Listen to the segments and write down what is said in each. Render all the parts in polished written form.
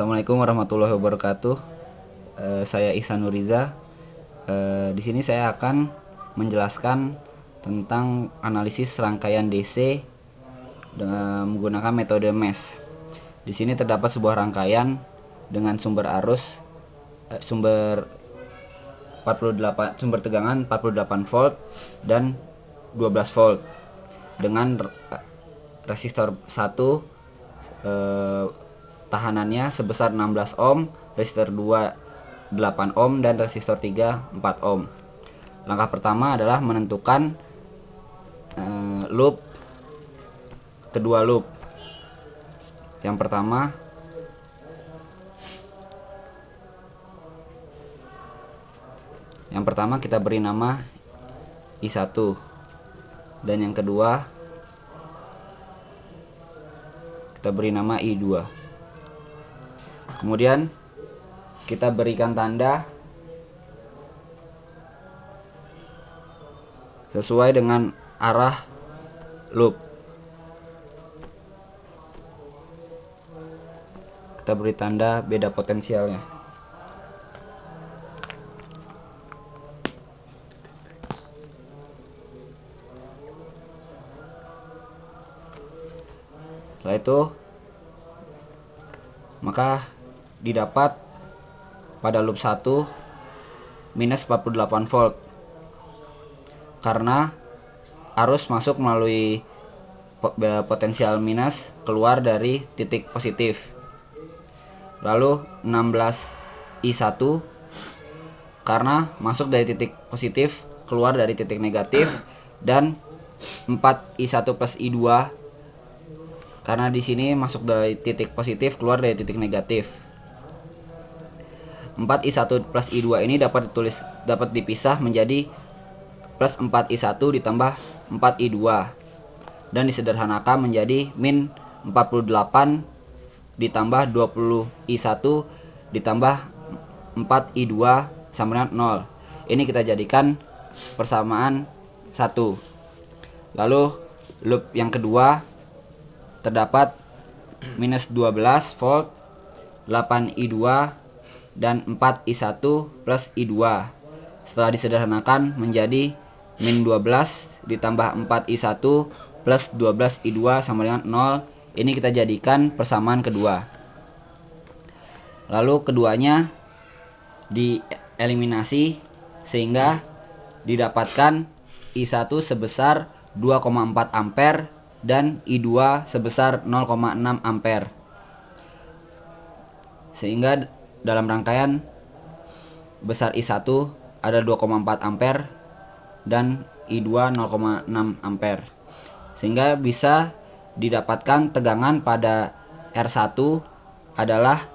Assalamualaikum warahmatullahi wabarakatuh. Saya Ihsan Nuriza. Di sini saya akan menjelaskan tentang analisis rangkaian DC dengan menggunakan metode MES. Di sini terdapat sebuah rangkaian dengan sumber arus, sumber tegangan 48 volt dan 12 volt dengan resistor 1 tahanannya sebesar 16 ohm, resistor 2 8 ohm dan resistor 3 4 ohm. Langkah pertama adalah menentukan loop kedua loop. Yang pertama kita beri nama I1 dan yang kedua kita beri nama I2. Kemudian kita berikan tanda sesuai dengan arah loop. Kita beri tanda beda potensialnya. Setelah itu maka didapat pada loop 1 minus 48 volt karena arus masuk melalui potensial minus keluar dari titik positif. Lalu 16 I1 karena masuk dari titik positif keluar dari titik negatif, dan 4 I1 plus I2 karena di sini masuk dari titik positif keluar dari titik negatif. 4 I1 plus I2 ini dapat dipisah menjadi plus 4 I1 ditambah 4 I2 dan disederhanakan menjadi min 48 ditambah 20 I1 ditambah 4 I2 sama dengan 0. Ini kita jadikan persamaan 1. Lalu loop yang kedua terdapat minus 12 volt, 8 I2 dan 4 I1 plus I2. Setelah disederhanakan menjadi min 12 ditambah 4 I1 plus 12 I2 sama dengan 0. Ini kita jadikan persamaan kedua. Lalu keduanya dieliminasi sehingga didapatkan I1 sebesar 2,4 ampere dan I2 sebesar 0,6 ampere. Sehingga dalam rangkaian besar I1 ada 2,4 ampere dan I2 0,6 ampere. Sehingga bisa didapatkan tegangan pada R1 adalah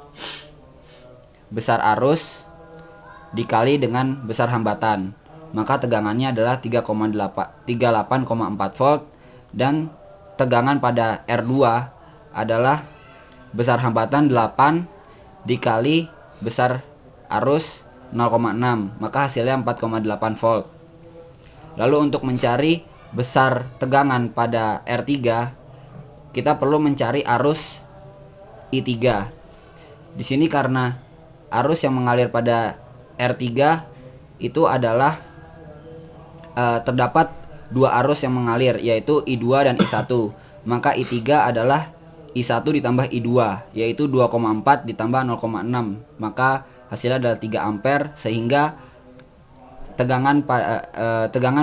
besar arus dikali dengan besar hambatan. Maka tegangannya adalah 38,4 volt dan tegangan pada R2 adalah besar hambatan 8 dikali besar arus 0,6, maka hasilnya 4,8 volt. Lalu untuk mencari besar tegangan pada R3, kita perlu mencari arus I3. Di sini karena arus yang mengalir pada R3 itu adalah terdapat dua arus yang mengalir, yaitu I2 dan I1. Maka I3 adalah I1 ditambah I2, yaitu 2,4 ditambah 0,6. Maka hasilnya adalah 3 ampere, sehingga tegangan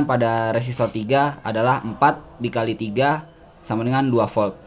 pada resistor 3 adalah 4 dikali 3 sama dengan 2 volt.